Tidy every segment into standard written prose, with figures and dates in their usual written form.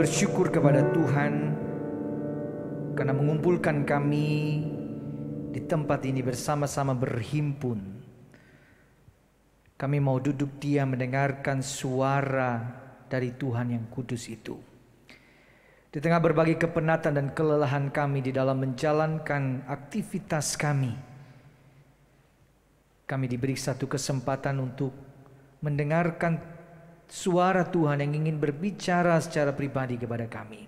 bersyukur kepada Tuhan karena mengumpulkan kami di tempat ini bersama-sama berhimpun. Kami mau duduk diam mendengarkan suara dari Tuhan yang kudus itu. Di tengah berbagai kepenatan dan kelelahan kami di dalam menjalankan aktivitas kami diberi satu kesempatan untuk mendengarkan suara Tuhan yang ingin berbicara secara pribadi kepada kami.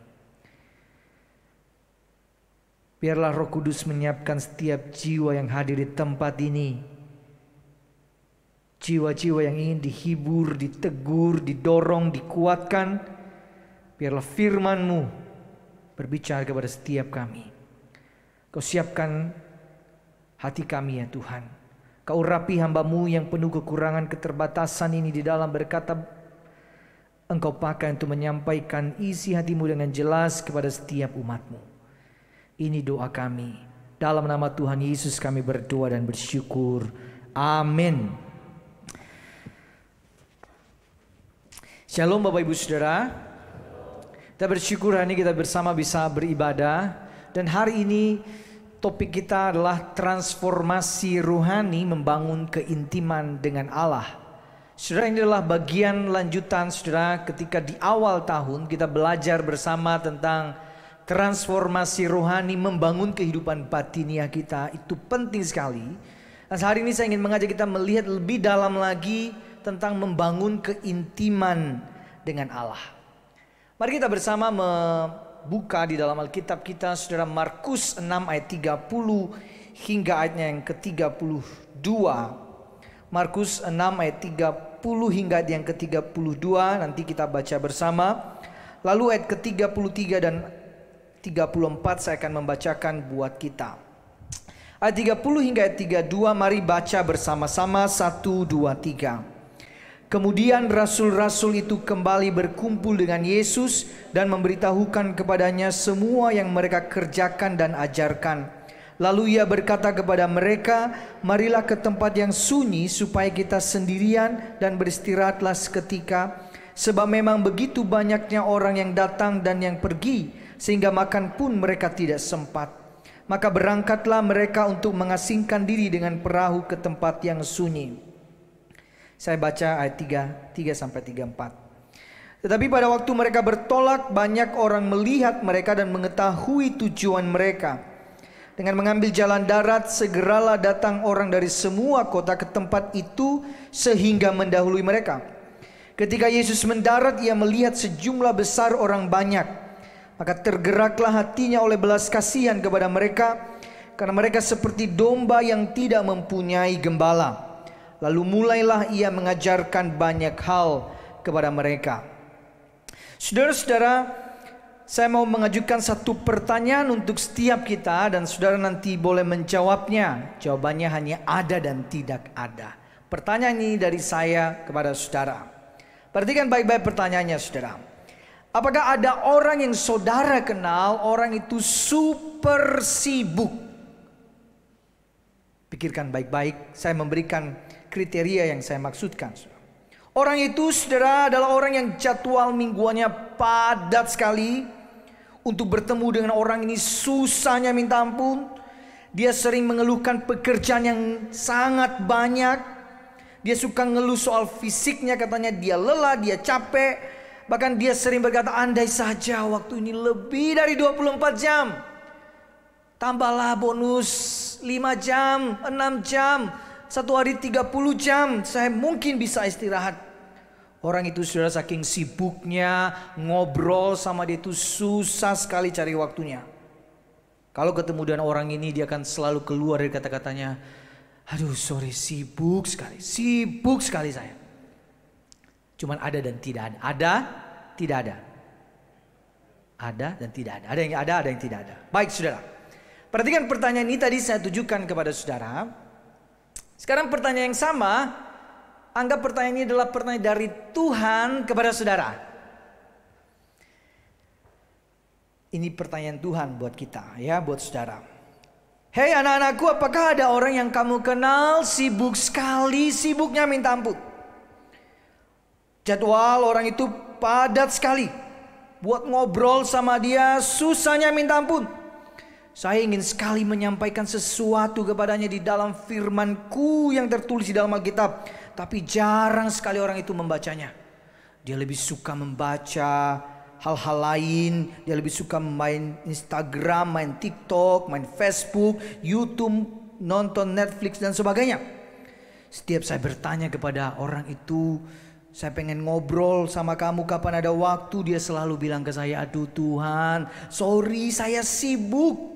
Biarlah Roh Kudus menyiapkan setiap jiwa yang hadir di tempat ini. Jiwa-jiwa yang ingin dihibur, ditegur, didorong, dikuatkan. Biarlah firman-Mu berbicara kepada setiap kami. Kau siapkan hati kami ya Tuhan. Kau urapi hamba-Mu yang penuh kekurangan keterbatasan ini di dalam berkata. Engkau pakai untuk menyampaikan isi hati-Mu dengan jelas kepada setiap umat-Mu. Ini doa kami. Dalam nama Tuhan Yesus kami berdoa dan bersyukur. Amin. Shalom Bapak Ibu Saudara. Kita bersyukur hari ini kita bersama bisa beribadah. Dan hari ini topik kita adalah transformasi rohani membangun keintiman dengan Allah. Saudara, ini adalah bagian lanjutan saudara ketika di awal tahun kita belajar bersama tentang transformasi rohani membangun kehidupan batiniah kita. Itu penting sekali. Dan hari ini saya ingin mengajak kita melihat lebih dalam lagi tentang membangun keintiman dengan Allah. Mari kita bersama membuka di dalam Alkitab kita saudara Markus 6 ayat 30 hingga ayatnya yang ke-32. Markus 6 ayat 30 hingga yang ke-32 nanti kita baca bersama. Lalu ayat ke-33 dan 34 saya akan membacakan buat kita. Ayat 30 hingga ayat 32 mari baca bersama-sama 1, 2, 3. Kemudian rasul-rasul itu kembali berkumpul dengan Yesus dan memberitahukan kepadanya semua yang mereka kerjakan dan ajarkan. Lalu ia berkata kepada mereka, marilah ke tempat yang sunyi supaya kita sendirian dan beristirahatlah seketika. Sebab memang begitu banyaknya orang yang datang dan yang pergi, sehingga makan pun mereka tidak sempat. Maka berangkatlah mereka untuk mengasingkan diri dengan perahu ke tempat yang sunyi. Saya baca ayat 3-34. Tetapi pada waktu mereka bertolak, banyak orang melihat mereka dan mengetahui tujuan mereka. Dengan mengambil jalan darat, segeralah datang orang dari semua kota ke tempat itu sehingga mendahului mereka. Ketika Yesus mendarat, ia melihat sejumlah besar orang banyak. Maka tergeraklah hatinya oleh belas kasihan kepada mereka, karena mereka seperti domba yang tidak mempunyai gembala. Lalu mulailah ia mengajarkan banyak hal kepada mereka. Saudara-saudara, saya mau mengajukan satu pertanyaan untuk setiap kita dan saudara nanti boleh menjawabnya. Jawabannya hanya ada dan tidak ada. Pertanyaan ini dari saya kepada saudara. Perhatikan baik-baik pertanyaannya saudara. Apakah ada orang yang saudara kenal, orang itu super sibuk? Pikirkan baik-baik, saya memberikan kriteria yang saya maksudkan. Orang itu saudara adalah orang yang jadwal mingguannya padat sekali. Untuk bertemu dengan orang ini susahnya minta ampun. Dia sering mengeluhkan pekerjaan yang sangat banyak. Dia suka ngeluh soal fisiknya, katanya dia lelah, dia capek. Bahkan dia sering berkata, andai saja waktu ini lebih dari 24 jam. Tambahlah bonus 5 jam, 6 jam, satu hari 30 jam, saya mungkin bisa istirahat. Orang itu saudara saking sibuknya ngobrol sama dia itu susah sekali cari waktunya. Kalau ketemu dengan orang ini dia akan selalu keluar dari kata-katanya, aduh sorry sibuk sekali saya. Cuman ada dan tidak ada. Ada, tidak ada. Ada dan tidak ada. Ada yang tidak ada. Baik saudara. Perhatikan pertanyaan ini tadi saya tujukan kepada saudara. Sekarang pertanyaan yang sama. Anggap pertanyaan ini adalah pertanyaan dari Tuhan kepada saudara. Ini pertanyaan Tuhan buat kita ya, buat saudara. Hei anak-anakku, apakah ada orang yang kamu kenal sibuk sekali, sibuknya minta ampun? Jadwal orang itu padat sekali. buat ngobrol sama dia susahnya minta ampun. Saya ingin sekali menyampaikan sesuatu kepadanya di dalam firman-Ku yang tertulis di dalam Alkitab, tapi jarang sekali orang itu membacanya. Dia lebih suka membaca hal-hal lain, dia lebih suka main Instagram, main TikTok, main Facebook, YouTube, nonton Netflix dan sebagainya. Setiap saya bertanya kepada orang itu, saya pengen ngobrol sama kamu kapan ada waktu, dia selalu bilang ke saya, aduh Tuhan, sorry saya sibuk.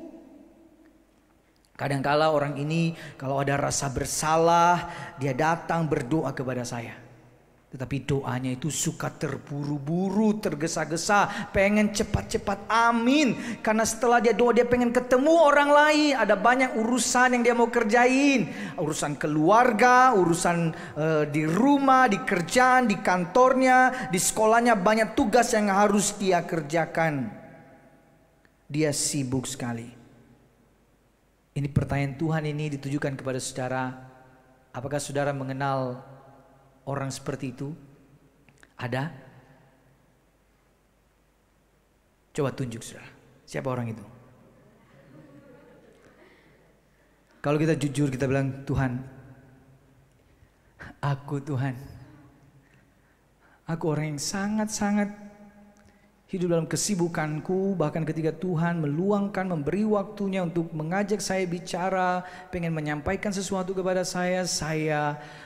Kadangkala orang ini kalau ada rasa bersalah, dia datang berdoa kepada saya. Tetapi doanya itu suka terburu-buru, tergesa-gesa, pengen cepat-cepat amin. Karena setelah dia doa dia pengen ketemu orang lain. Ada banyak urusan yang dia mau kerjain. Urusan keluarga, urusan di rumah, di kerjaan, di kantornya, di sekolahnya. Banyak tugas yang harus dia kerjakan. Dia sibuk sekali. Ini pertanyaan Tuhan ini ditujukan kepada saudara. Apakah saudara mengenal orang seperti itu? Ada? Coba tunjuk saudara. Siapa orang itu? Kalau kita jujur kita bilang, Tuhan, aku Tuhan, aku orang yang sangat-sangat hidup dalam kesibukanku, bahkan ketika Tuhan meluangkan, memberi waktunya untuk mengajak saya bicara, pengen menyampaikan sesuatu kepada saya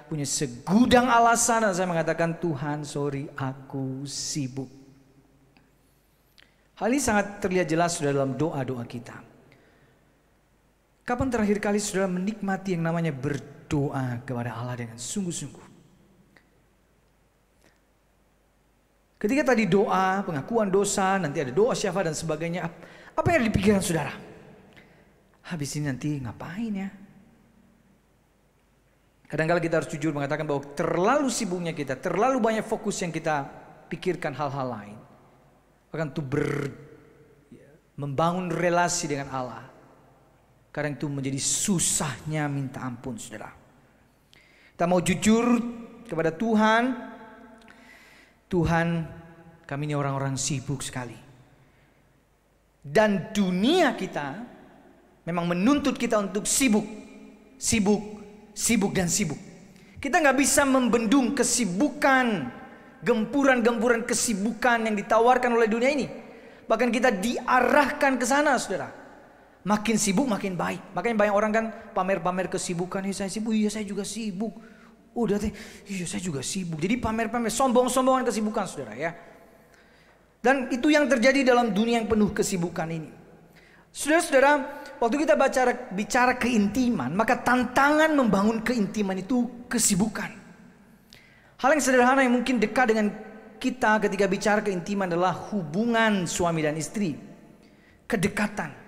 punya segudang alasan dan saya mengatakan, Tuhan sorry aku sibuk. Hal ini sangat terlihat jelas sudah dalam doa-doa kita. Kapan terakhir kali saudara menikmati yang namanya berdoa kepada Allah dengan sungguh-sungguh? Ketika tadi doa, pengakuan dosa, nanti ada doa syafaat dan sebagainya. Apa yang ada di pikiran saudara? Habis ini nanti ngapain ya? Kadang-kadang kita harus jujur mengatakan bahwa terlalu sibuknya kita, terlalu banyak fokus yang kita pikirkan hal-hal lain. Bahkan itu membangun relasi dengan Allah. Kadang itu menjadi susahnya minta ampun saudara. Kita mau jujur kepada Tuhan. Tuhan, kami ini orang-orang sibuk sekali. Dan dunia kita memang menuntut kita untuk sibuk. Sibuk dan sibuk. Kita gak bisa membendung kesibukan, gempuran-gempuran kesibukan yang ditawarkan oleh dunia ini. Bahkan kita diarahkan ke sana saudara. Makin sibuk makin baik. Makanya banyak orang kan pamer-pamer kesibukan. Saya sibuk, iya saya juga sibuk. Udah teh, iya saya juga sibuk. Jadi pamer-pamer, sombong-sombongan kesibukan saudara ya. Dan itu yang terjadi dalam dunia yang penuh kesibukan ini. Saudara-saudara, waktu kita bicara keintiman, maka tantangan membangun keintiman itu kesibukan. Hal yang sederhana yang mungkin dekat dengan kita ketika bicara keintiman adalah hubungan suami dan istri. Kedekatan.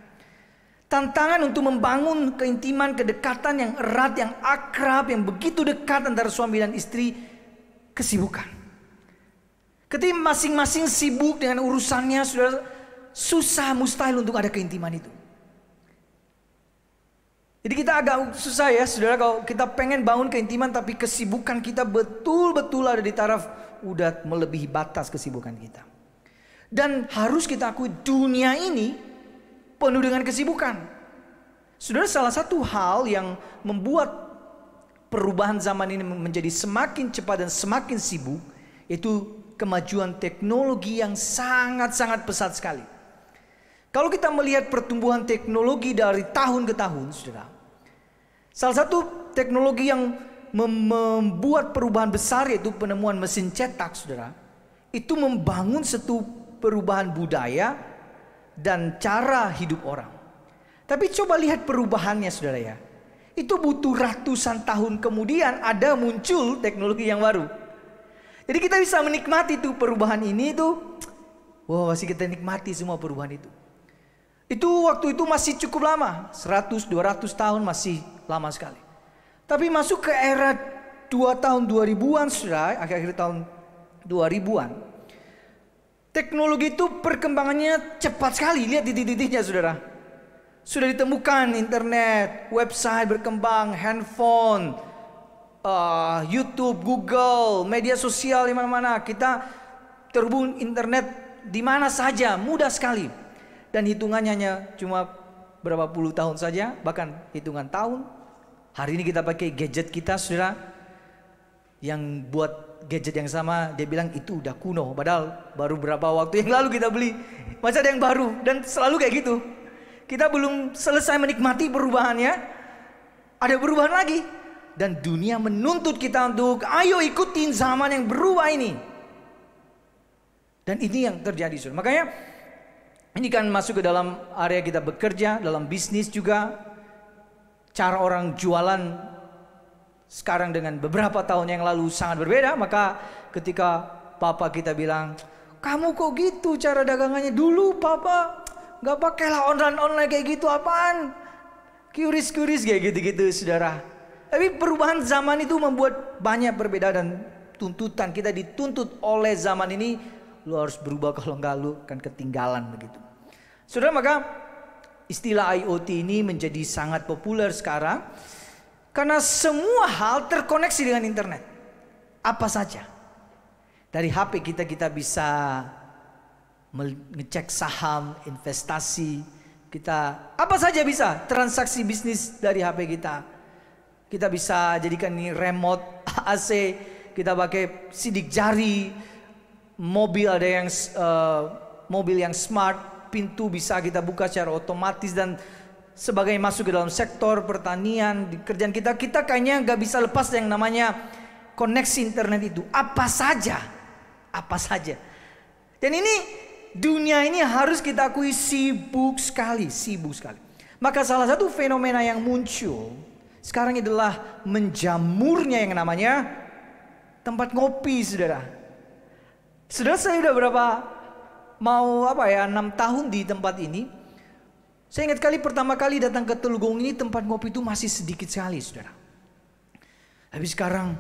Tantangan untuk membangun keintiman, kedekatan yang erat, yang akrab, yang begitu dekat antara suami dan istri, kesibukan. Ketika masing-masing sibuk dengan urusannya, saudara, susah mustahil untuk ada keintiman itu. Jadi kita agak susah ya saudara kalau kita pengen bangun keintiman tapi kesibukan kita betul-betul ada di taraf udah melebihi batas kesibukan kita. Dan harus kita akui dunia ini penuh dengan kesibukan. Saudara, salah satu hal yang membuat perubahan zaman ini menjadi semakin cepat dan semakin sibuk, yaitu kemajuan teknologi yang sangat-sangat pesat sekali. Kalau kita melihat pertumbuhan teknologi dari tahun ke tahun, saudara, salah satu teknologi yang membuat perubahan besar yaitu penemuan mesin cetak, saudara, itu membangun satu perubahan budaya dan cara hidup orang. Tapi coba lihat perubahannya saudara ya. Itu butuh ratusan tahun kemudian ada muncul teknologi yang baru. Jadi kita bisa menikmati tuh perubahan ini tuh. Wah, masih kita nikmati semua perubahan itu. Itu waktu itu masih cukup lama. 100-200 tahun masih lama sekali. Tapi masuk ke era 2 tahun 2000-an saudara, akhir-akhir tahun 2000-an. Teknologi itu perkembangannya cepat sekali. Lihat titik-titiknya saudara. Sudah ditemukan internet, website berkembang, handphone, YouTube, Google, media sosial di mana-mana. Kita terhubung internet di mana saja, mudah sekali. Dan hitungannya hanya cuma berapa puluh tahun saja, bahkan hitungan tahun. Hari ini kita pakai gadget kita, saudara. Yang buat gadget yang sama, dia bilang itu udah kuno. Padahal baru berapa waktu yang lalu kita beli. Masih ada yang baru, dan selalu kayak gitu. Kita belum selesai menikmati perubahannya, ada perubahan lagi. Dan dunia menuntut kita untuk ayo ikutin zaman yang berubah ini. Dan ini yang terjadi, saudara. Makanya ini kan masuk ke dalam area kita bekerja, dalam bisnis juga. Cara orang jualan sekarang dengan beberapa tahun yang lalu sangat berbeda. Maka ketika papa kita bilang, kamu kok gitu cara dagangannya? Dulu papa gak pakailah online kayak gitu, apaan? Kuris kayak gitu-gitu, saudara. Tapi perubahan zaman itu membuat banyak berbeda, dan tuntutan kita dituntut oleh zaman ini. Lu harus berubah, kalau enggak lu akan ketinggalan begitu. Saudara, maka istilah IoT ini menjadi sangat populer sekarang karena semua hal terkoneksi dengan internet. Apa saja. Dari HP kita bisa ngecek saham, investasi, kita apa saja bisa, transaksi bisnis dari HP kita. Kita bisa jadikan ini remote AC, kita pakai sidik jari, mobil ada yang mobil yang smart, pintu bisa kita buka secara otomatis dan sebagainya. Masuk ke dalam sektor pertanian, di kerjaan kita kayaknya nggak bisa lepas yang namanya koneksi internet itu. Apa saja. Dan ini dunia ini harus kita akui sibuk sekali. Maka salah satu fenomena yang muncul sekarang adalah menjamurnya yang namanya tempat ngopi, saudara. Saudara, saya udah berapa 6 tahun di tempat ini. Saya ingat kali pertama kali datang ke Telugong ini, tempat ngopi itu masih sedikit sekali, saudara. Tapi sekarang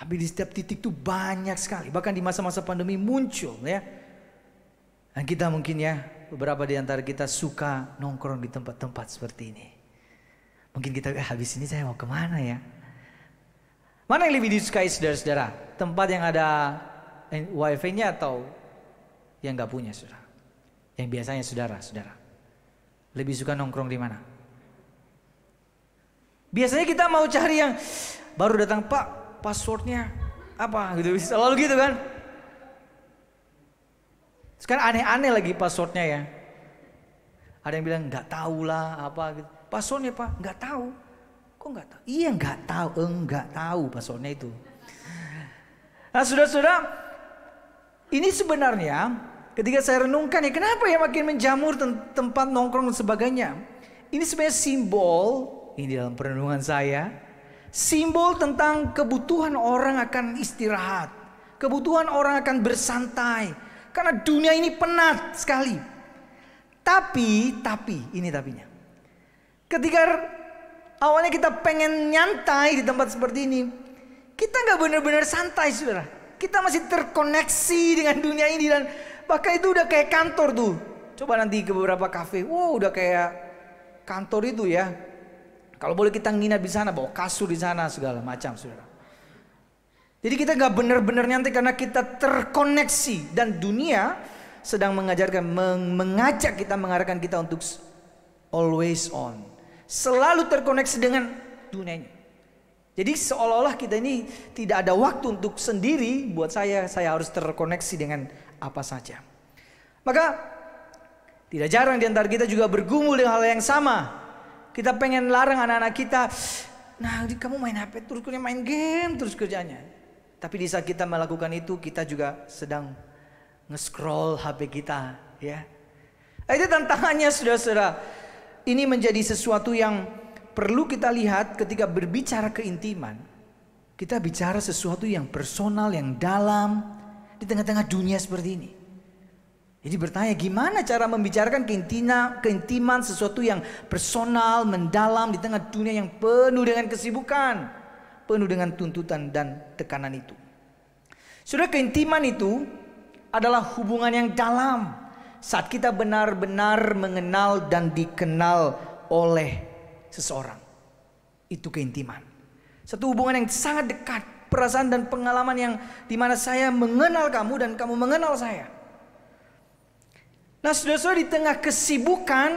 hampir di setiap titik itu banyak sekali. Bahkan di masa-masa pandemi muncul, ya. Dan kita mungkin ya, beberapa di antara kita suka nongkrong di tempat-tempat seperti ini. Mungkin kita habis ini saya mau kemana ya? Mana yang lebih disukai, saudara-saudara? Tempat yang ada wifi-nya atau yang gak punya, saudara? Yang biasanya saudara lebih suka nongkrong di mana? Biasanya kita mau cari yang baru datang, Pak, passwordnya apa gitu, selalu gitu kan? Sekarang aneh-aneh lagi passwordnya ya. Ada yang bilang nggak tahu lah apa gitu. Passwordnya Pak, nggak tahu. Kok nggak tahu? Iya nggak tahu passwordnya itu. Nah, saudara-saudara, ini sebenarnya ketika saya renungkan ya, kenapa ya makin menjamur tempat nongkrong dan sebagainya. Ini sebenarnya simbol, ini dalam perenungan saya, simbol tentang kebutuhan orang akan istirahat. Kebutuhan orang akan bersantai. Karena dunia ini penat sekali. Tapi, ini tapinya. Ketika awalnya kita pengen nyantai di tempat seperti ini, kita gak benar-benar santai, saudara. Kita masih terkoneksi dengan dunia ini, dan bahkan itu udah kayak kantor tuh. Coba nanti ke beberapa kafe, wow udah kayak kantor itu ya. Kalau boleh kita nginap di sana, bawa kasur di sana segala macam, saudara. Jadi kita gak benar-benar nyantai karena kita terkoneksi, dan dunia sedang mengajak kita, mengarahkan kita untuk always on, selalu terkoneksi dengan dunianya. Jadi seolah-olah kita ini tidak ada waktu untuk sendiri. Buat saya harus terkoneksi dengan apa saja. Maka tidak jarang di antara kita juga bergumul dengan hal yang sama. Kita pengen larang anak-anak kita, nah kamu main HP terus, main game terus kerjanya. Tapi di saat kita melakukan itu, kita juga sedang nge-scroll HP kita, ya. Itu tantangannya, saudara-saudara. Ini menjadi sesuatu yang perlu kita lihat ketika berbicara keintiman. Kita bicara sesuatu yang personal, yang dalam, di tengah-tengah dunia seperti ini. Jadi bertanya, gimana cara membicarakan keintiman, sesuatu yang personal, mendalam, di tengah dunia yang penuh dengan kesibukan, penuh dengan tuntutan dan tekanan itu. Saudara, keintiman itu adalah hubungan yang dalam saat kita benar-benar mengenal dan dikenal oleh seseorang. Itu keintiman. Satu hubungan yang sangat dekat, perasaan dan pengalaman yang dimana saya mengenal kamu dan kamu mengenal saya. Nah saudara-saudara, di tengah kesibukan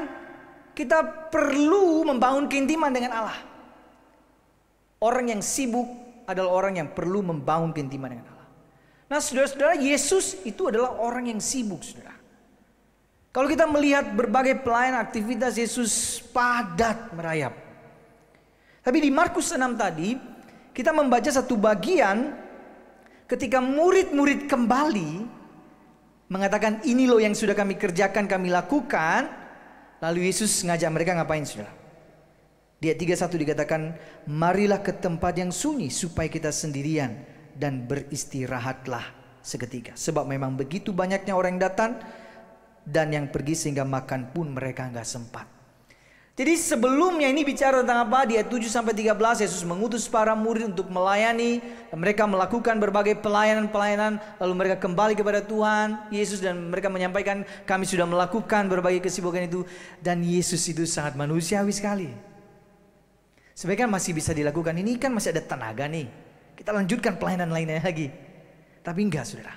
kita perlu membangun keintiman dengan Allah. Orang yang sibuk adalah orang yang perlu membangun keintiman dengan Allah. Nah saudara-saudara, Yesus itu adalah orang yang sibuk, saudara. Kalau kita melihat berbagai pelayanan aktivitas Yesus padat merayap. Tapi di Markus 6 tadi kita membaca satu bagian ketika murid-murid kembali mengatakan, ini loh yang sudah kami kerjakan, kami lakukan. Lalu Yesus ngajak mereka ngapain, saudara? Di ayat 31 dikatakan, marilah ke tempat yang sunyi supaya kita sendirian dan beristirahatlah seketika. Sebab memang begitu banyaknya orang yang datang dan yang pergi sehingga makan pun mereka nggak sempat. Jadi sebelumnya ini bicara tentang apa? Di ayat 7 sampai 13 Yesus mengutus para murid untuk melayani. Mereka melakukan berbagai pelayanan-pelayanan. Lalu mereka kembali kepada Tuhan Yesus dan mereka menyampaikan, kami sudah melakukan berbagai kesibukan itu. Dan Yesus itu sangat manusiawi sekali. Sebenarnya kan masih bisa dilakukan. Ini kan masih ada tenaga nih. Kita lanjutkan pelayanan lainnya lagi. Tapi enggak, saudara.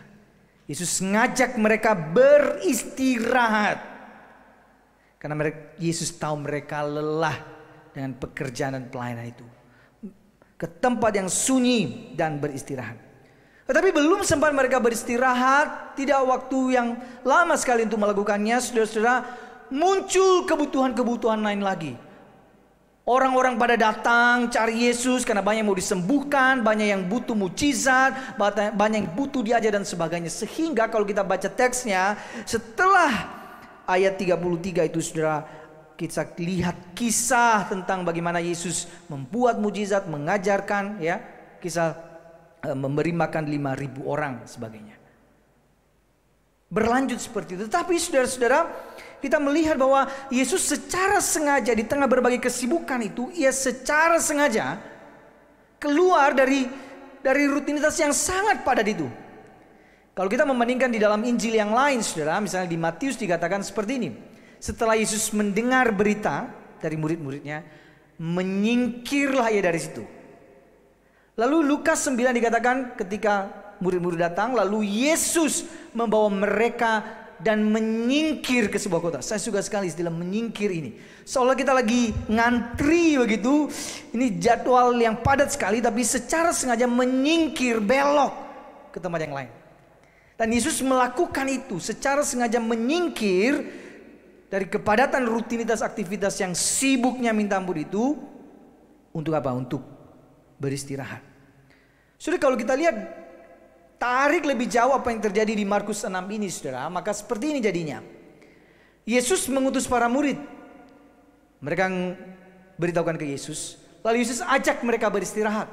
Yesus ngajak mereka beristirahat. Karena Yesus tahu mereka lelah dengan pekerjaan dan pelayanan itu. Ke tempat yang sunyi dan beristirahat. Tetapi belum sempat mereka beristirahat, tidak waktu yang lama sekali untuk melakukannya, saudara-saudara, muncul kebutuhan-kebutuhan lain lagi. Orang-orang pada datang cari Yesus karena banyak yang mau disembuhkan, banyak yang butuh mukjizat, banyak yang butuh diajar dan sebagainya. Sehingga kalau kita baca teksnya, setelah ayat 33 itu, saudara, kita lihat kisah tentang bagaimana Yesus membuat mukjizat, mengajarkan, ya, kisah memberi makan 5.000 orang sebagainya. Berlanjut seperti itu. Tapi saudara-saudara, kita melihat bahwa Yesus secara sengaja di tengah berbagai kesibukan itu, ia secara sengaja keluar dari rutinitas yang sangat padat itu. Kalau kita membandingkan di dalam Injil yang lain, saudara, misalnya di Matius dikatakan seperti ini. Setelah Yesus mendengar berita dari murid-muridnya, menyingkirlah ia dari situ. Lalu Lukas 9 dikatakan ketika murid-murid datang, lalu Yesus membawa mereka dan menyingkir ke sebuah kota. Saya suka sekali istilah menyingkir ini. Seolah kita lagi ngantri begitu. Ini jadwal yang padat sekali, tapi secara sengaja menyingkir, belok ke tempat yang lain. Dan Yesus melakukan itu secara sengaja, menyingkir dari kepadatan rutinitas aktivitas yang sibuknya minta ampun itu. Untuk apa? Untuk beristirahat. Sudah, kalau kita lihat, tarik lebih jauh apa yang terjadi di Markus 6 ini, saudara, maka seperti ini jadinya. Yesus mengutus para murid. Mereka beritahukan ke Yesus. Lalu Yesus ajak mereka beristirahat.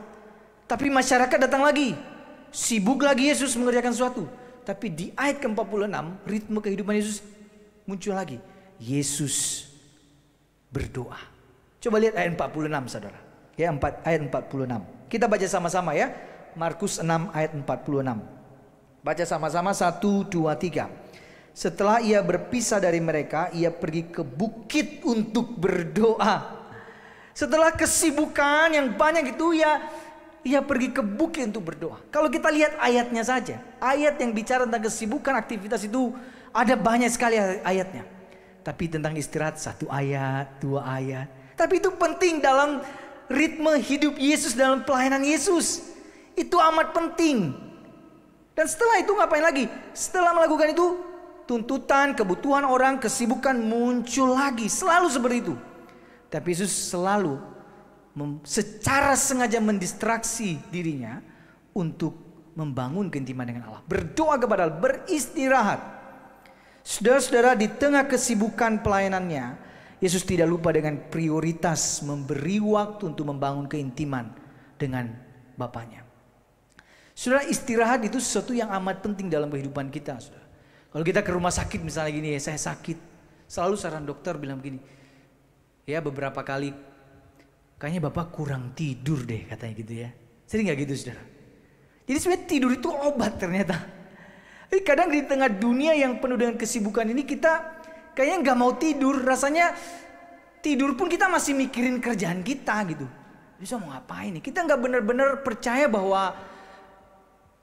Tapi masyarakat datang lagi. Sibuk lagi Yesus mengerjakan sesuatu. Tapi di ayat ke-46 ritme kehidupan Yesus muncul lagi. Yesus berdoa. Coba lihat ayat 46, saudara. Ya, ayat 46. Kita baca sama-sama ya. Markus 6 ayat 46. Baca sama-sama 1, 2, 3. Setelah ia berpisah dari mereka, ia pergi ke bukit untuk berdoa. Setelah kesibukan yang banyak itu, ia pergi ke bukit untuk berdoa. Kalau kita lihat ayatnya saja, ayat yang bicara tentang kesibukan aktivitas itu ada banyak sekali ayatnya. Tapi tentang istirahat 1 ayat, 2 ayat. Tapi itu penting dalam ritme hidup Yesus, dalam pelayanan Yesus. Itu amat penting. Dan setelah itu ngapain lagi? Setelah melakukan itu, tuntutan, kebutuhan orang, kesibukan muncul lagi. Selalu seperti itu. Tapi Yesus selalu secara sengaja mendistraksi dirinya untuk membangun keintiman dengan Allah. Berdoa kepada Allah, beristirahat. Saudara-saudara, di tengah kesibukan pelayanannya, Yesus tidak lupa dengan prioritas memberi waktu untuk membangun keintiman dengan Bapaknya. Saudara, istirahat itu sesuatu yang amat penting dalam kehidupan kita, saudara. Kalau kita ke rumah sakit misalnya gini, ya, saya sakit, selalu saran dokter bilang begini, ya beberapa kali, kayaknya Bapak kurang tidur deh, katanya gitu ya. Sering gak gitu, saudara? Jadi sebenarnya tidur itu obat ternyata. Tapi kadang di tengah dunia yang penuh dengan kesibukan ini, kita kayaknya gak mau tidur. Rasanya tidur pun kita masih mikirin kerjaan kita gitu. Bisa mau ngapain nih? Kita gak benar-benar percaya bahwa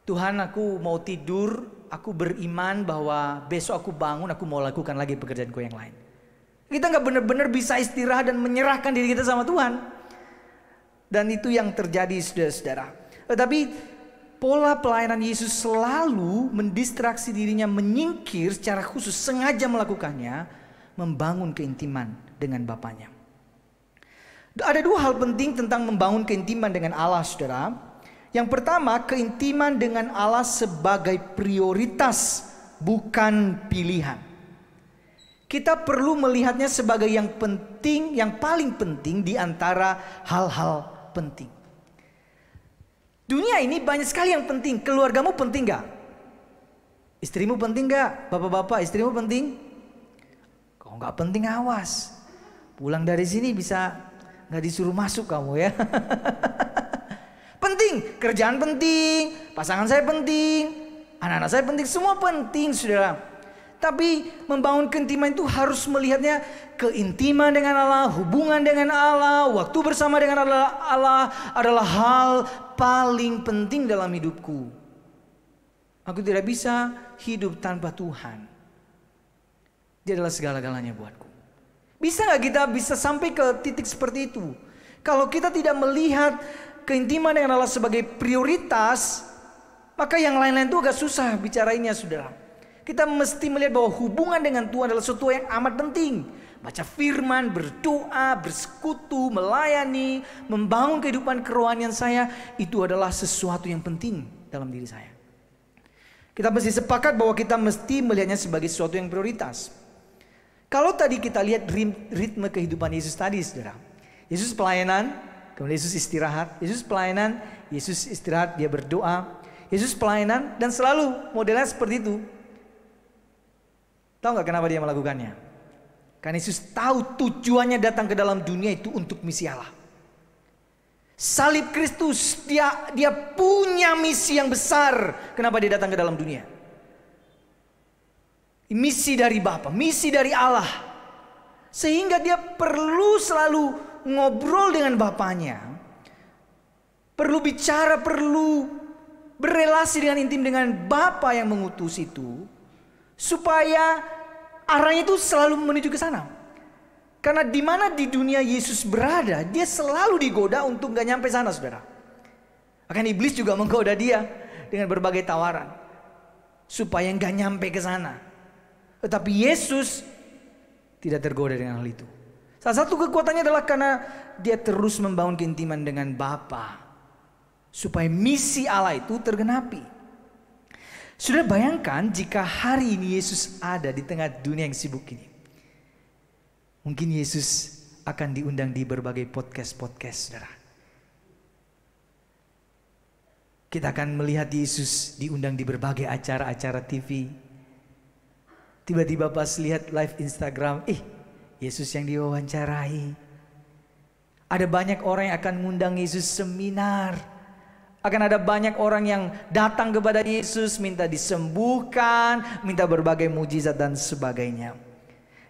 Tuhan, aku mau tidur, aku beriman bahwa besok aku bangun, aku mau lakukan lagi pekerjaanku yang lain. Kita nggak benar-benar bisa istirahat dan menyerahkan diri kita sama Tuhan. Dan itu yang terjadi, saudara-saudara. Tetapi pola pelayanan Yesus selalu mendistraksi dirinya, menyingkir secara khusus, sengaja melakukannya, membangun keintiman dengan Bapaknya. Ada dua hal penting tentang membangun keintiman dengan Allah, saudara. Yang pertama, keintiman dengan Allah sebagai prioritas, bukan pilihan. Kita perlu melihatnya sebagai yang penting, yang paling penting di antara hal-hal penting. Dunia ini banyak sekali yang penting. Keluargamu penting gak? Istrimu penting gak? Bapak-bapak, istrimu penting? Kalau gak penting awas. Pulang dari sini bisa gak disuruh masuk kamu ya. Penting, kerjaan penting, pasangan saya penting, anak-anak saya penting, semua penting, saudara. Tapi membangun keintiman itu harus melihatnya keintiman dengan Allah, hubungan dengan Allah, waktu bersama dengan Allah adalah hal paling penting dalam hidupku. Aku tidak bisa hidup tanpa Tuhan. Dia adalah segala-galanya buatku. Bisa gak kita bisa sampai ke titik seperti itu? Kalau kita tidak melihat keintiman dengan Allah sebagai prioritas, maka yang lain-lain itu agak susah bicarainnya, saudara. Kita mesti melihat bahwa hubungan dengan Tuhan adalah sesuatu yang amat penting. Baca firman, berdoa, bersekutu, melayani, membangun kehidupan kerohanian saya, itu adalah sesuatu yang penting dalam diri saya. Kita mesti sepakat bahwa kita mesti melihatnya sebagai sesuatu yang prioritas. Kalau tadi kita lihat ritme kehidupan Yesus tadi, saudara. Yesus pelayanan, kemudian Yesus istirahat. Yesus pelayanan, Yesus istirahat, dia berdoa. Yesus pelayanan, dan selalu modelnya seperti itu. Tahu gak kenapa dia melakukannya? Karena Yesus tahu tujuannya datang ke dalam dunia itu untuk misi Allah. Salib Kristus, dia punya misi yang besar. Kenapa dia datang ke dalam dunia? Misi dari Bapa, misi dari Allah. Sehingga dia perlu selalu ngobrol dengan Bapaknya. Perlu bicara, perlu berelasi dengan intim dengan Bapa yang mengutus itu. Supaya arahnya itu selalu menuju ke sana. Karena di mana di dunia Yesus berada, dia selalu digoda untuk gak nyampe sana, saudara. Akan iblis juga menggoda dia dengan berbagai tawaran supaya gak nyampe ke sana. Tetapi Yesus tidak tergoda dengan hal itu. Salah satu kekuatannya adalah karena dia terus membangun keintiman dengan Bapa, supaya misi Allah itu tergenapi. Sudah bayangkan jika hari ini Yesus ada di tengah dunia yang sibuk ini. Mungkin Yesus akan diundang di berbagai podcast-podcast, saudara. Kita akan melihat Yesus diundang di berbagai acara-acara TV. Tiba-tiba pas lihat live Instagram, Yesus yang diwawancarai. Ada banyak orang yang akan mengundang Yesus seminar. Akan ada banyak orang yang datang kepada Yesus, minta disembuhkan, minta berbagai mujizat dan sebagainya.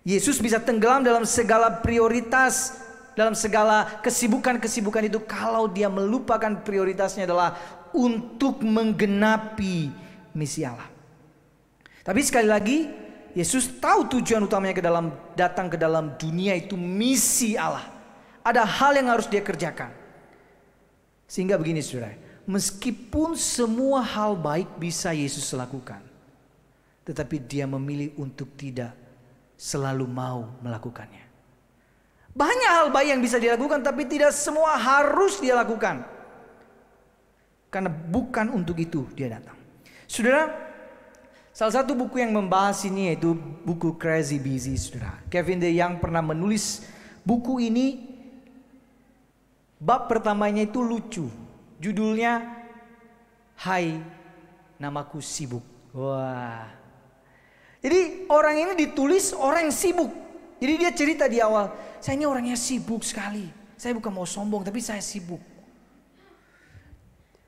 Yesus bisa tenggelam dalam segala prioritas, dalam segala kesibukan-kesibukan itu, kalau dia melupakan prioritasnya adalah untuk menggenapi misi Allah. Tapi sekali lagi, Yesus tahu tujuan utamanya datang ke dalam dunia itu misi Allah. Ada hal yang harus dia kerjakan. Sehingga begini, saudara. Meskipun semua hal baik bisa Yesus lakukan, tetapi dia memilih untuk tidak selalu mau melakukannya. Banyak hal baik yang bisa dilakukan, tapi tidak semua harus dia lakukan. Karena bukan untuk itu dia datang. Saudara, salah satu buku yang membahas ini yaitu buku Crazy Busy, saudara. Kevin DeYoung pernah menulis buku ini. Bab pertamanya itu lucu. Judulnya Hai, Namaku Sibuk. Wah. Jadi orang ini ditulis orang yang sibuk. Jadi dia cerita di awal, saya ini orangnya sibuk sekali. Saya bukan mau sombong, tapi saya sibuk.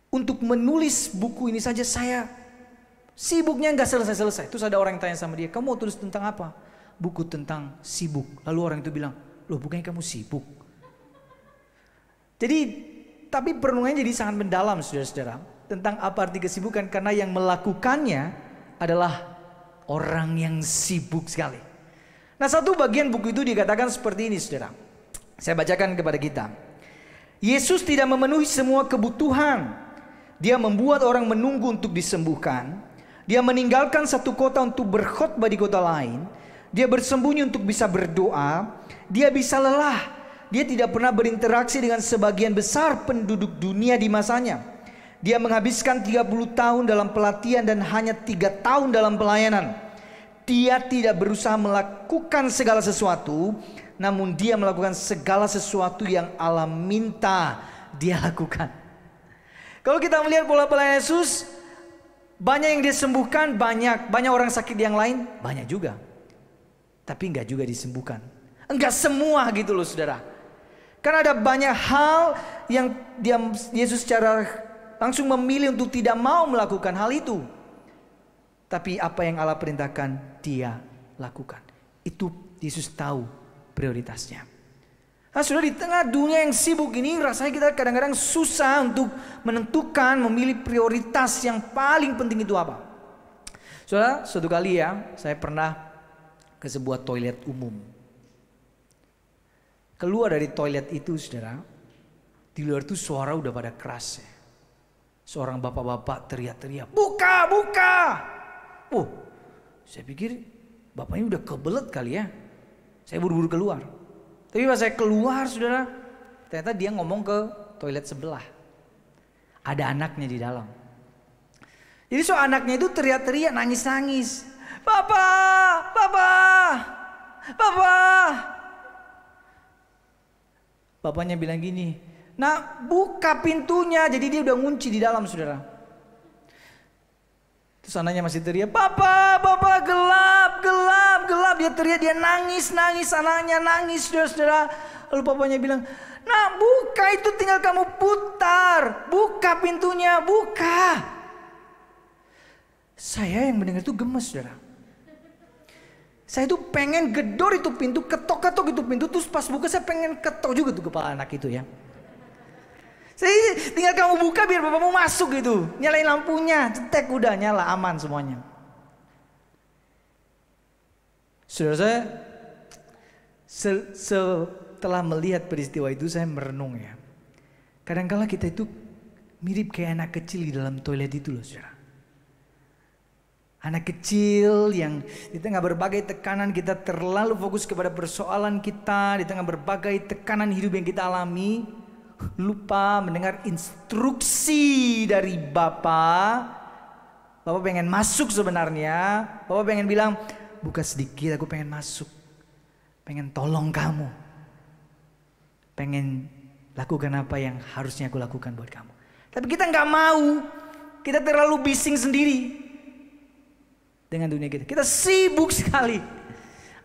Untuk menulis buku ini saja saya sibuknya gak selesai-selesai. Terus ada orang yang tanya sama dia, kamu mau tulis tentang apa? Buku tentang sibuk. Lalu orang itu bilang, loh bukannya kamu sibuk? Jadi tapi perenungannya jadi sangat mendalam, saudara-saudara, tentang apa arti kesibukan. Karena yang melakukannya adalah orang yang sibuk sekali. Nah, satu bagian buku itu dikatakan seperti ini, saudara. Saya bacakan kepada kita. Yesus tidak memenuhi semua kebutuhan. Dia membuat orang menunggu untuk disembuhkan. Dia meninggalkan satu kota untuk berkhotbah di kota lain. Dia bersembunyi untuk bisa berdoa. Dia bisa lelah. Dia tidak pernah berinteraksi dengan sebagian besar penduduk dunia di masanya. Dia menghabiskan 30 tahun dalam pelatihan dan hanya 3 tahun dalam pelayanan. Dia tidak berusaha melakukan segala sesuatu, namun dia melakukan segala sesuatu yang Allah minta dia lakukan. Kalau kita melihat pola pelayanan Yesus, banyak yang dia sembuhkan, banyak orang sakit yang lain, banyak juga. Tapi enggak juga disembuhkan. Enggak semua gitu loh, saudara. Karena ada banyak hal yang Yesus secara langsung memilih untuk tidak mau melakukan hal itu. Tapi apa yang Allah perintahkan, dia lakukan. Itu Yesus tahu prioritasnya. Nah, sudah di tengah dunia yang sibuk ini, rasanya kita kadang-kadang susah untuk menentukan, memilih prioritas yang paling penting itu apa. Saudara, suatu kali ya, saya pernah ke sebuah toilet umum. Keluar dari toilet itu, saudara, di luar itu suara udah pada keras ya. Seorang bapak-bapak teriak-teriak, buka, buka. Oh, saya pikir bapaknya udah kebelet kali ya. Saya buru-buru keluar. Tapi pas saya keluar, saudara, ternyata dia ngomong ke toilet sebelah. Ada anaknya di dalam. Jadi anaknya itu teriak-teriak, nangis-nangis. Papa, papa, papa. Bapaknya bilang gini, nah buka pintunya. Jadi dia udah ngunci di dalam, saudara. Terus anaknya masih teriak, papa, papa, gelap, gelap, gelap. Dia teriak, dia nangis, anaknya nangis, saudara. Lalu papanya bilang, nah buka, itu tinggal kamu putar. Buka pintunya, buka. Saya yang mendengar itu gemes, saudara. Saya tuh pengen gedor itu pintu, ketok-ketok itu pintu. Terus pas buka saya pengen ketok juga tuh kepala anak itu ya. Saya tinggal kamu buka biar bapakmu masuk gitu. Nyalain lampunya, cetek udah nyala, aman semuanya. Saudara, saya setelah melihat peristiwa itu saya merenung ya. Kadang-kala kita itu mirip kayak anak kecil di dalam toilet itu loh, saudara. Anak kecil yang di tengah berbagai tekanan kita terlalu fokus kepada persoalan kita. Di tengah berbagai tekanan hidup yang kita alami, lupa mendengar instruksi dari Bapa. Bapak pengen masuk sebenarnya. Bapak pengen bilang, buka sedikit, aku pengen masuk. Pengen tolong kamu. Pengen lakukan apa yang harusnya aku lakukan buat kamu. Tapi kita nggak mau. Kita terlalu bising sendiri dengan dunia kita. Kita sibuk sekali.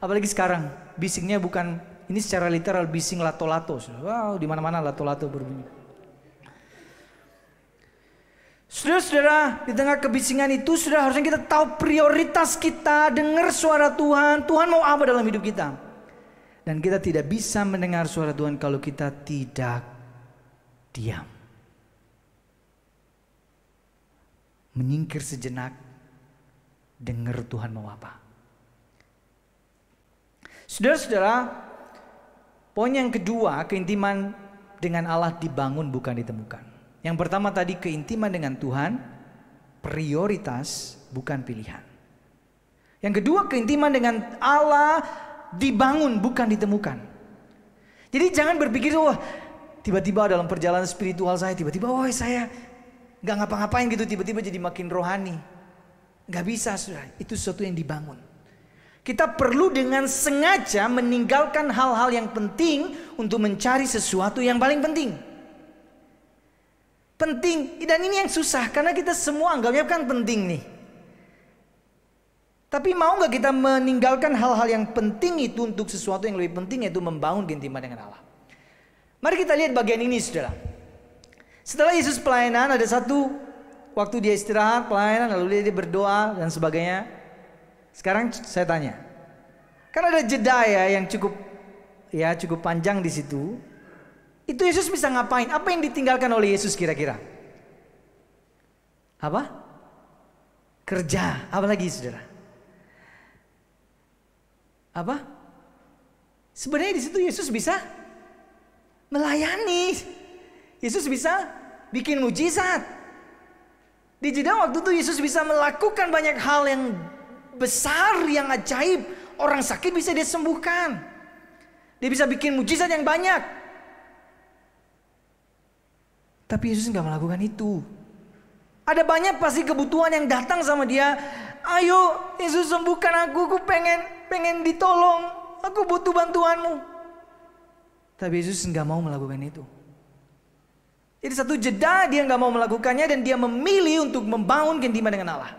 Apalagi sekarang, bisingnya bukan, ini secara literal bising lato-lato. Wow, di mana-mana lato-lato berbunyi. Saudara-saudara, di tengah kebisingan itu sudah harusnya kita tahu prioritas kita, dengar suara Tuhan. Tuhan mau apa dalam hidup kita? Dan kita tidak bisa mendengar suara Tuhan kalau kita tidak diam. Menyingkir sejenak, dengar Tuhan mau apa. Saudara-saudara, poin yang kedua, keintiman dengan Allah dibangun bukan ditemukan. Yang pertama tadi keintiman dengan Tuhan, prioritas bukan pilihan. Yang kedua keintiman dengan Allah dibangun bukan ditemukan. Jadi jangan berpikir, wah tiba-tiba dalam perjalanan spiritual saya, tiba-tiba wah saya gak ngapa-ngapain gitu, tiba-tiba jadi makin rohani. Gak bisa, saudara. Itu sesuatu yang dibangun. Kita perlu dengan sengaja meninggalkan hal-hal yang penting untuk mencari sesuatu yang paling penting. Penting, dan ini yang susah karena kita semua anggapnya kan penting nih. Tapi mau gak kita meninggalkan hal-hal yang penting itu untuk sesuatu yang lebih penting, yaitu membangun keintiman dengan Allah. Mari kita lihat bagian ini, saudara. Setelah Yesus pelayanan, ada satu waktu dia istirahat, pelayanan, lalu dia berdoa dan sebagainya. Sekarang saya tanya, kan ada jeda ya yang cukup panjang di situ. Itu Yesus bisa ngapain? Apa yang ditinggalkan oleh Yesus kira-kira? Apa? kerja. Apa lagi saudara? Apa? Sebenarnya di situ Yesus bisa melayani. Yesus bisa bikin mujizat. Di jeda waktu itu Yesus bisa melakukan banyak hal yang besar, yang ajaib. Orang sakit bisa dia sembuhkan. Dia bisa bikin mujizat yang banyak. Tapi Yesus nggak melakukan itu. Ada banyak pasti kebutuhan yang datang sama dia. Ayo Yesus sembuhkan aku pengen ditolong. Aku butuh bantuanmu. Tapi Yesus nggak mau melakukan itu. Jadi satu jeda dia nggak mau melakukannya dan dia memilih untuk membangun keintiman dengan Allah.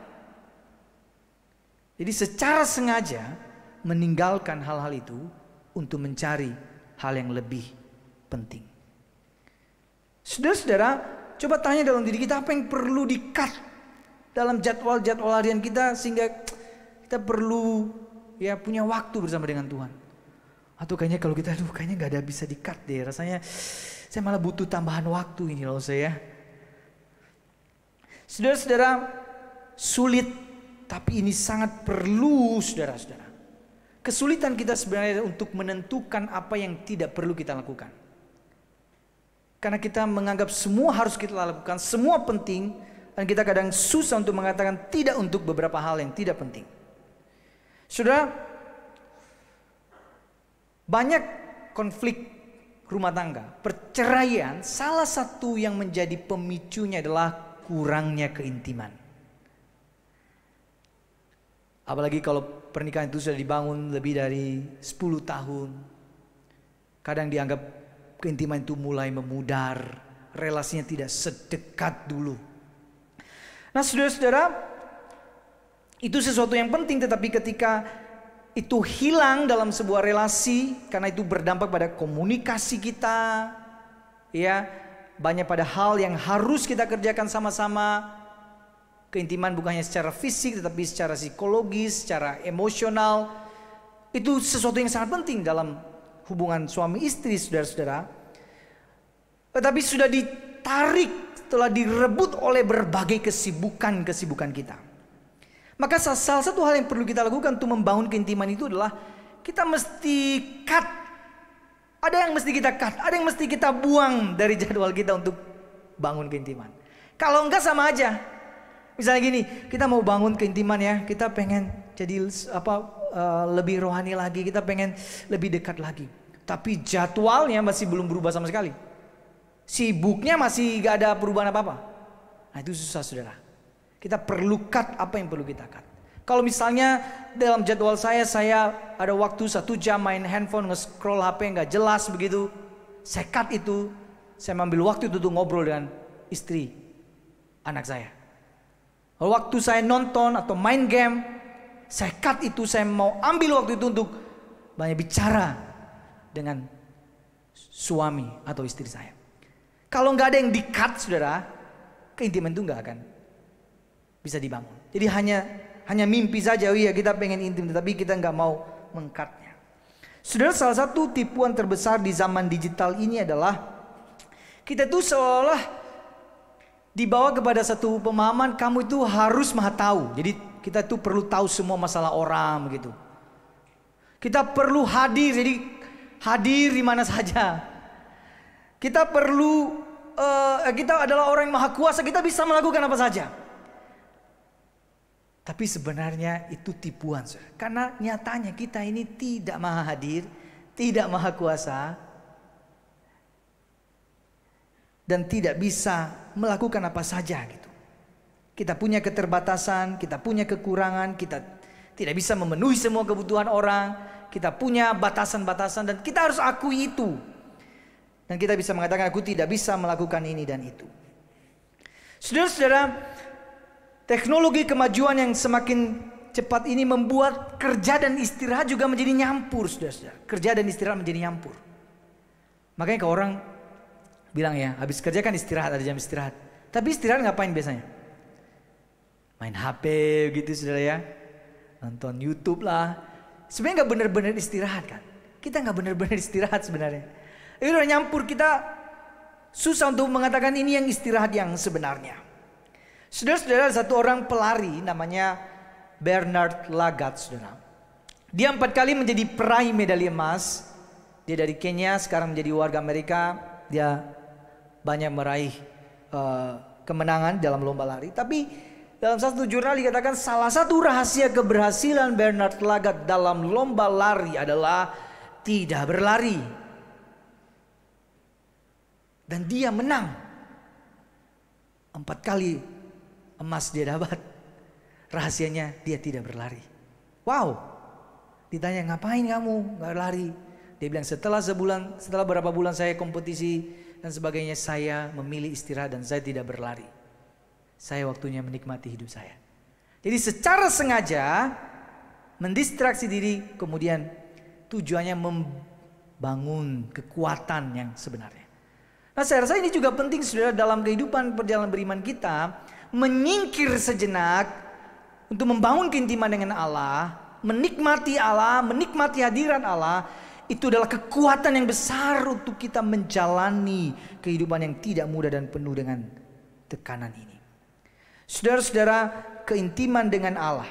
Jadi secara sengaja meninggalkan hal-hal itu untuk mencari hal yang lebih penting. Saudara-saudara, coba tanya dalam diri kita apa yang perlu di-cut dalam jadwal-jadwal harian kita sehingga kita perlu punya waktu bersama dengan Tuhan. Atau kayaknya kalau kita kayaknya nggak ada bisa di-cut deh, rasanya saya malah butuh tambahan waktu ini loh saya. Saudara-saudara, sulit tapi ini sangat perlu saudara-saudara. Kesulitan kita sebenarnya untuk menentukan apa yang tidak perlu kita lakukan. Karena kita menganggap semua harus kita lakukan, semua penting. Dan kita kadang susah untuk mengatakan tidak untuk beberapa hal yang tidak penting. Saudara, banyak konflik rumah tangga, perceraian, salah satu yang menjadi pemicunya adalah kurangnya keintiman. Apalagi kalau pernikahan itu sudah dibangun lebih dari 10 tahun. Kadang dianggap keintiman itu mulai memudar, relasinya tidak sedekat dulu. Nah saudara-saudara, itu sesuatu yang penting, tetapi ketika itu hilang dalam sebuah relasi, karena itu berdampak pada komunikasi kita, banyak pada hal yang harus kita kerjakan sama-sama. Keintiman bukan hanya secara fisik, tetapi secara psikologis, secara emosional. Itu sesuatu yang sangat penting dalam hubungan suami istri, saudara-saudara. Tetapi sudah ditarik, telah direbut oleh berbagai kesibukan kita. Maka salah satu hal yang perlu kita lakukan untuk membangun keintiman itu adalah kita mesti cut. Ada yang mesti kita cut, ada yang mesti kita buang dari jadwal kita untuk bangun keintiman. Kalau enggak sama aja. Misalnya gini, kita mau bangun keintiman ya, kita pengen jadi lebih rohani lagi, kita pengen lebih dekat lagi. Tapi jadwalnya masih belum berubah sama sekali. Sibuknya masih gak ada perubahan apa-apa. Nah itu susah saudara. Kita perlu cut apa yang perlu kita cut. Kalau misalnya dalam jadwal saya ada waktu 1 jam main handphone, nge-scroll HP gak jelas begitu. Saya cut itu, saya ambil waktu itu untuk ngobrol dengan istri, anak saya. Waktu saya nonton atau main game, saya cut itu, saya mau ambil waktu itu untuk banyak bicara dengan suami atau istri saya. Kalau nggak ada yang di-cut saudara, keintiman itu nggak akan bisa dibangun. Jadi hanya mimpi saja, kita pengen intim, tapi kita nggak mau meng-cutnya. Saudara, salah satu tipuan terbesar di zaman digital ini adalah kita tuh seolah dibawa kepada satu pemahaman kamu itu harus maha tahu. Jadi kita tuh perlu tahu semua masalah orang begitu. Kita perlu hadir, jadi hadir di mana saja. Kita perlu kita adalah orang yang maha kuasa, kita bisa melakukan apa saja. Tapi sebenarnya itu tipuan, saudara. Karena nyatanya kita ini tidak maha hadir, tidak maha kuasa, dan tidak bisa melakukan apa saja gitu. Kita punya keterbatasan, kita punya kekurangan, kita tidak bisa memenuhi semua kebutuhan orang, kita punya batasan-batasan dan kita harus akui itu. Dan kita bisa mengatakan aku tidak bisa melakukan ini dan itu. Saudara-saudara, teknologi kemajuan yang semakin cepat ini membuat kerja dan istirahat juga menjadi nyampur, saudara-saudara. Kerja dan istirahat menjadi nyampur. Makanya kalau orang bilang ya, habis kerja kan istirahat, ada jam istirahat. Tapi istirahat ngapain biasanya? Main HP gitu saudara ya. Nonton YouTube lah. Sebenarnya gak benar-benar istirahat kan. Kita gak benar-benar istirahat sebenarnya. Itu udah nyampur, kita susah untuk mengatakan ini yang istirahat yang sebenarnya. Saudara-saudara, satu orang pelari namanya Bernard Lagat, saudara. Dia 4 kali menjadi peraih medali emas. Dia dari Kenya, sekarang menjadi warga Amerika. Dia banyak meraih kemenangan dalam lomba lari. Tapi dalam satu jurnal dikatakan salah satu rahasia keberhasilan Bernard Lagat dalam lomba lari adalah tidak berlari. Dan dia menang. 4 kali emas dia dapat. Rahasianya dia tidak berlari. Wow. Ditanya, ngapain kamu gak lari? Dia bilang, setelah beberapa bulan saya kompetisi dan sebagainya, saya memilih istirahat dan saya tidak berlari. Saya waktunya menikmati hidup saya. Jadi secara sengaja mendistraksi diri, kemudian tujuannya membangun kekuatan yang sebenarnya. Nah, saya rasa ini juga penting, saudara, dalam kehidupan perjalanan beriman kita, menyingkir sejenak untuk membangun keintiman dengan Allah, menikmati Allah, menikmati hadirat Allah. Itu adalah kekuatan yang besar untuk kita menjalani kehidupan yang tidak mudah dan penuh dengan tekanan ini. Saudara-saudara, keintiman dengan Allah.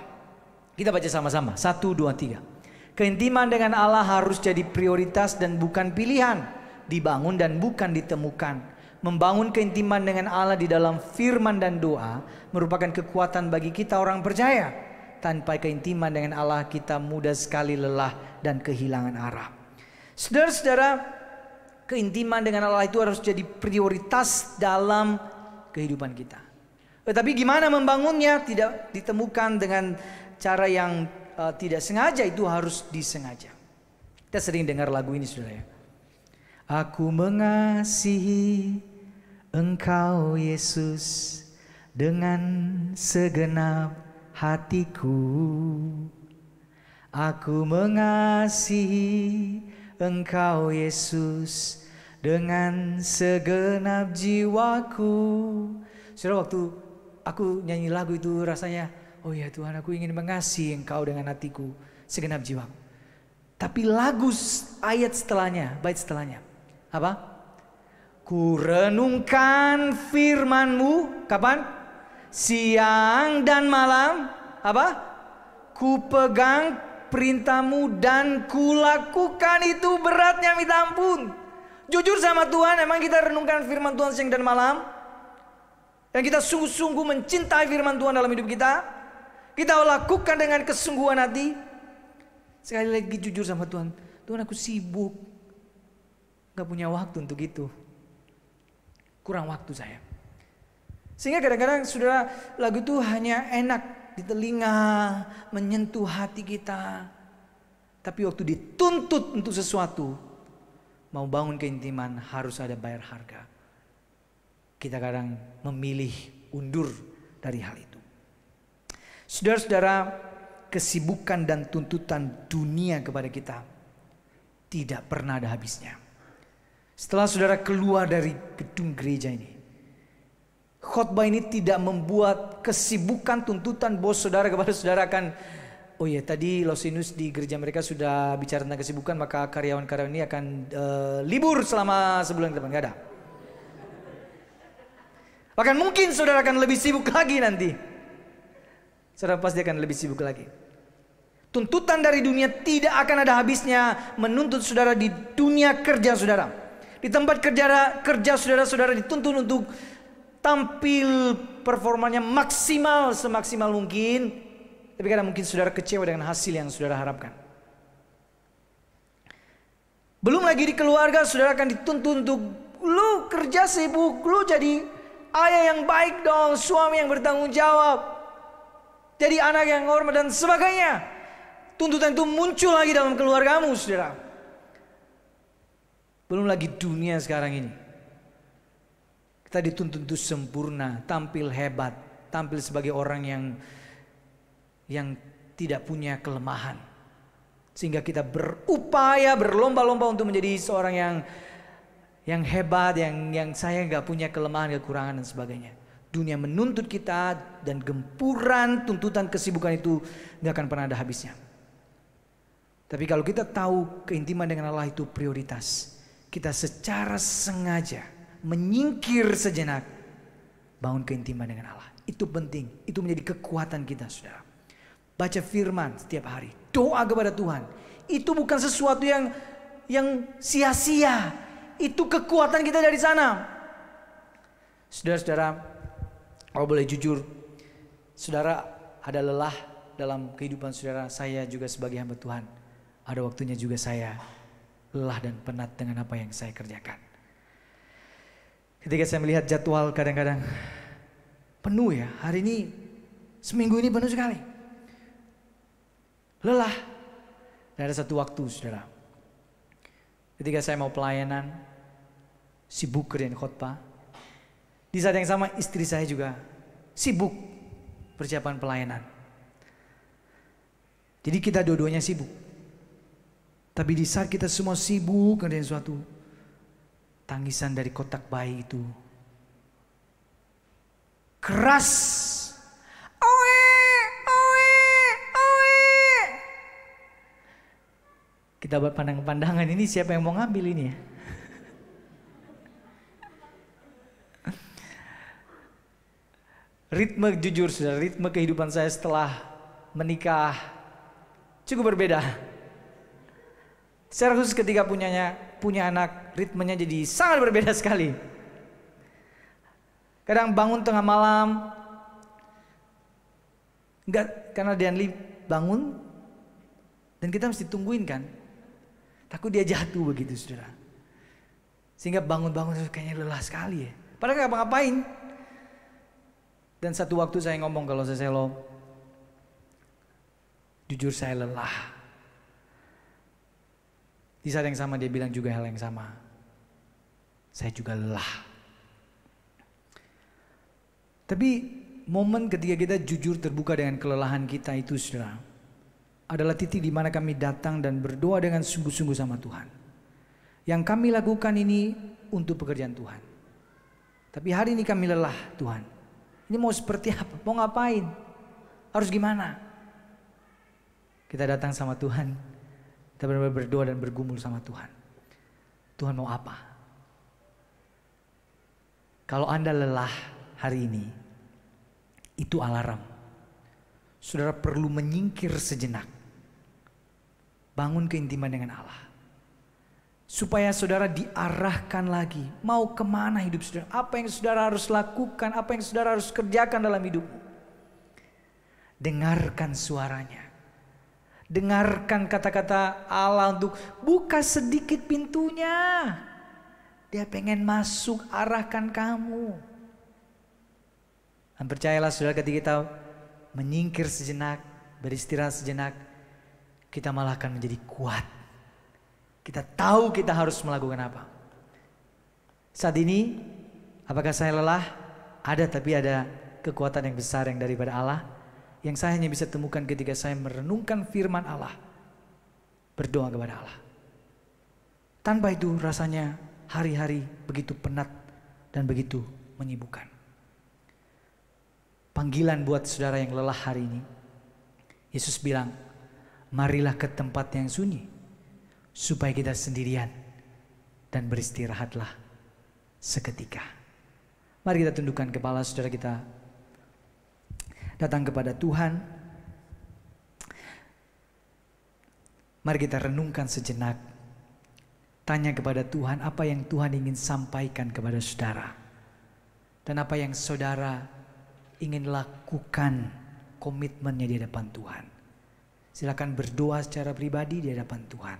Kita baca sama-sama. 1, 2, 3. Keintiman dengan Allah harus jadi prioritas dan bukan pilihan. Dibangun dan bukan ditemukan. Membangun keintiman dengan Allah di dalam firman dan doa merupakan kekuatan bagi kita orang percaya. Tanpa keintiman dengan Allah, kita mudah sekali lelah dan kehilangan arah. Saudara-saudara, keintiman dengan Allah itu harus jadi prioritas dalam kehidupan kita. Tetapi gimana membangunnya? Tidak ditemukan dengan cara yang tidak sengaja, itu harus disengaja. Kita sering dengar lagu ini, saudara ya. Aku mengasihi Engkau Yesus dengan segenap hatiku. Aku mengasihi Engkau Yesus dengan segenap jiwaku. Saudara, waktu aku nyanyi lagu itu rasanya, oh ya Tuhan, aku ingin mengasihi Engkau dengan hatiku, segenap jiwaku. Tapi lagu ayat setelahnya, bait setelahnya, apa? Ku renungkan firman-Mu, kapan? Siang dan malam, apa? Ku pegang perintah-Mu dan ku lakukan itu, beratnya minta ampun. Jujur sama Tuhan, emang kita renungkan firman Tuhan siang dan malam? Dan kita sungguh-sungguh mencintai firman Tuhan dalam hidup kita? Kita lakukan dengan kesungguhan hati? Sekali lagi jujur sama Tuhan, Tuhan aku sibuk, gak punya waktu untuk itu. Kurang waktu saya. Sehingga kadang-kadang saudara, lagu itu hanya enak di telinga, menyentuh hati kita. Tapi waktu dituntut untuk sesuatu, mau bangun keintiman harus ada bayar harga. Kita kadang memilih undur dari hal itu. Saudara-saudara, kesibukan dan tuntutan dunia kepada kita tidak pernah ada habisnya. Setelah saudara keluar dari gedung gereja ini, khotbah ini tidak membuat kesibukan tuntutan bos saudara kepada saudara akan, oh ya tadi Losinus di gereja mereka sudah bicara tentang kesibukan, maka karyawan-karyawan ini akan libur selama sebulan ke depan. Gak ada. Bahkan mungkin saudara akan lebih sibuk lagi nanti. Saudara pasti akan lebih sibuk lagi. Tuntutan dari dunia tidak akan ada habisnya menuntut saudara di dunia kerja saudara. Di tempat kerja saudara-saudara dituntut untuk tampil performanya maksimal semaksimal mungkin. Tapi kadang mungkin saudara kecewa dengan hasil yang saudara harapkan. Belum lagi di keluarga saudara akan dituntut untuk lu kerja sibuk, lu jadi ayah yang baik dong, suami yang bertanggung jawab, jadi anak yang hormat dan sebagainya. Tuntutan itu muncul lagi dalam keluargamu saudara. Belum lagi dunia sekarang ini. Kita dituntut untuk sempurna, tampil hebat, tampil sebagai orang yang tidak punya kelemahan. Sehingga kita berupaya, berlomba-lomba untuk menjadi seorang yang hebat, yang saya nggak punya kelemahan, kekurangan dan sebagainya. Dunia menuntut kita dan gempuran tuntutan kesibukan itu nggak akan pernah ada habisnya. Tapi kalau kita tahu keintiman dengan Allah itu prioritas, kita secara sengaja menyingkir sejenak bangun keintiman dengan Allah. Itu penting, itu menjadi kekuatan kita, saudara. Baca firman setiap hari, doa kepada Tuhan. Itu bukan sesuatu yang sia-sia. Itu kekuatan kita dari sana. Saudara-saudara, kalau boleh jujur, saudara ada lelah dalam kehidupan saudara. Saya juga sebagai hamba Tuhan, ada waktunya juga saya lelah dan penat dengan apa yang saya kerjakan. Ketika saya melihat jadwal kadang-kadang penuh ya, hari ini, seminggu ini penuh sekali. Lelah. Dan ada satu waktu, saudara, ketika saya mau pelayanan, sibuk kerjain khotbah. Di saat yang sama istri saya juga sibuk persiapan pelayanan. Jadi kita dua-duanya sibuk. Tapi di saat kita semua sibuk kerjain sesuatu, tangisan dari kotak bayi itu keras. Kita buat pandangan ini, siapa yang mau ngambil ini ya? Ritme, jujur saudara, ritme kehidupan saya setelah menikah cukup berbeda. Secara khusus ketika punya anak, ritmenya jadi sangat berbeda sekali. Kadang bangun tengah malam, enggak, karena Dianli bangun dan kita mesti tungguin kan. Takut dia jatuh begitu, saudara. Sehingga bangun-bangun kayaknya lelah sekali ya. Padahal gak ngapa-ngapain. Dan satu waktu saya ngomong kalau saya lo, jujur saya lelah. Di saat yang sama dia bilang juga hal yang sama. Saya juga lelah. Tapi momen ketika kita jujur terbuka dengan kelelahan kita itu, saudara, adalah titik di mana kami datang dan berdoa dengan sungguh-sungguh sama Tuhan. Yang kami lakukan ini untuk pekerjaan Tuhan. Tapi hari ini kami lelah, Tuhan. Ini mau seperti apa? Mau ngapain? Harus gimana? Kita datang sama Tuhan. Kita benar-benar berdoa dan bergumul sama Tuhan. Tuhan mau apa? Kalau Anda lelah hari ini, itu alarm. Saudara perlu menyingkir sejenak. Bangun keintiman dengan Allah. Supaya saudara diarahkan lagi. Mau kemana hidup saudara? Apa yang saudara harus lakukan? Apa yang saudara harus kerjakan dalam hidupmu? Dengarkan suaranya. Dengarkan kata-kata Allah untuk buka sedikit pintunya. Dia pengen masuk, arahkan kamu. Dan percayalah saudara, ketika kita menyingkir sejenak, beristirahat sejenak, kita malah akan menjadi kuat. Kita tahu kita harus melakukan apa. Saat ini, apakah saya lelah? Ada, tapi ada kekuatan yang besar yang daripada Allah, yang saya hanya bisa temukan ketika saya merenungkan firman Allah, berdoa kepada Allah. Tanpa itu rasanya hari-hari begitu penat dan begitu menyibukkan. Panggilan buat saudara yang lelah hari ini, Yesus bilang, marilah ke tempat yang sunyi, supaya kita sendirian dan beristirahatlah seketika. Mari kita tundukkan kepala, saudara, kita datang kepada Tuhan. Mari kita renungkan sejenak. Tanya kepada Tuhan apa yang Tuhan ingin sampaikan kepada saudara. Dan apa yang saudara ingin lakukan, komitmennya di hadapan Tuhan. Silakan berdoa secara pribadi di hadapan Tuhan.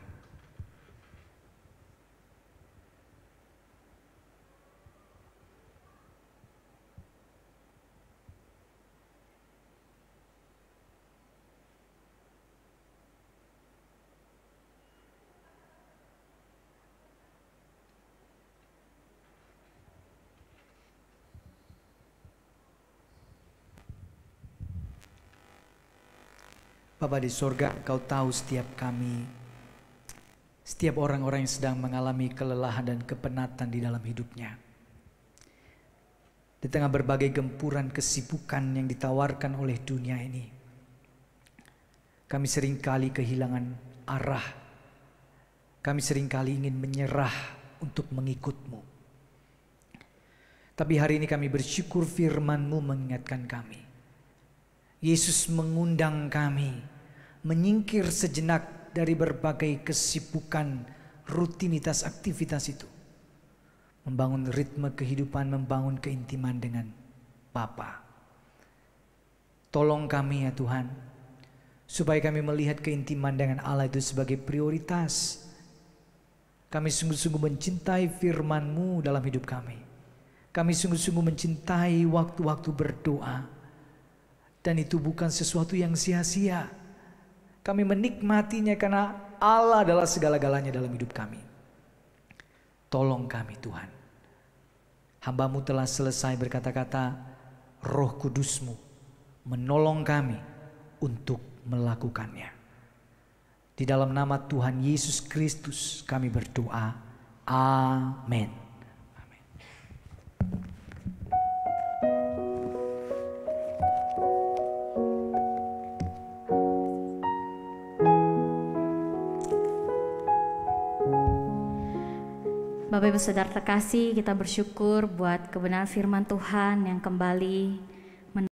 Bapa di sorga, Engkau tahu setiap kami, setiap orang-orang yang sedang mengalami kelelahan dan kepenatan di dalam hidupnya. Di tengah berbagai gempuran kesibukan yang ditawarkan oleh dunia ini, kami seringkali kehilangan arah. Kami seringkali ingin menyerah untuk mengikut-Mu. Tapi hari ini kami bersyukur firman-Mu mengingatkan kami. Yesus mengundang kami menyingkir sejenak dari berbagai kesibukan, rutinitas aktivitas itu. Membangun ritme kehidupan, membangun keintiman dengan Bapa. Tolong kami ya Tuhan, supaya kami melihat keintiman dengan Allah itu sebagai prioritas. Kami sungguh-sungguh mencintai firman-Mu dalam hidup kami. Kami sungguh-sungguh mencintai waktu-waktu berdoa. Dan itu bukan sesuatu yang sia-sia. Kami menikmatinya karena Allah adalah segala-galanya dalam hidup kami. Tolong kami Tuhan. Hamba-Mu telah selesai berkata-kata, Roh Kudus-Mu menolong kami untuk melakukannya. Di dalam nama Tuhan Yesus Kristus kami berdoa. Amin. Bapak Ibu Saudara terkasih, kita bersyukur buat kebenaran firman Tuhan yang kembali